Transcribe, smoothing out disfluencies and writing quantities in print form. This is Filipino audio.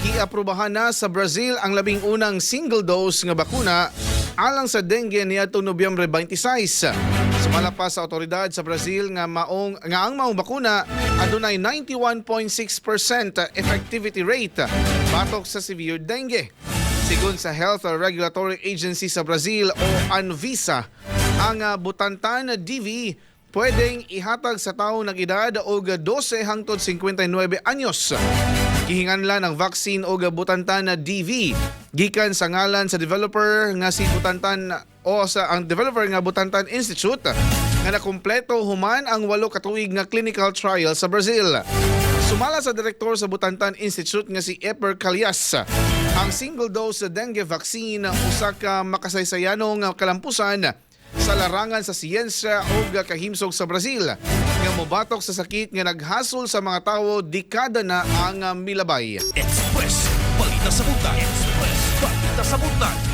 giaprubahan na sa Brazil ang labing unang single dose nga bakuna alang sa dengue niadtong Nobyembre 26. Sumala pa sa otoridad sa Brazil nga ang maong bakuna adunay 91.6% effectivity rate batok sa severe dengue. Sigon sa Health Regulatory Agency sa Brazil o Anvisa, ang butantan DV pwedeng ihatag sa taong nag-edad og 12 hangtod 59 anyos. Gihinganlan ang vaccine o butantan na DV gikan sa ngalan sa developer nga si Butantan o sa ang developer nga Butantan Institute nga nakumpleto human ang 8 ka tuig nga clinical trial sa Brazil. Sumala sa direktor sa Butantan Institute nga si Eper Callas, ang single dose dengue vaccine usa ka makasaysayanong kalampusan sa larangan sa siyensya o kahimsog sa Brazil nga mobatok sa sakit nga naghasol sa mga tawo dekada na ang milabay. Express, balita sa buntan. Express, balita sa buntan.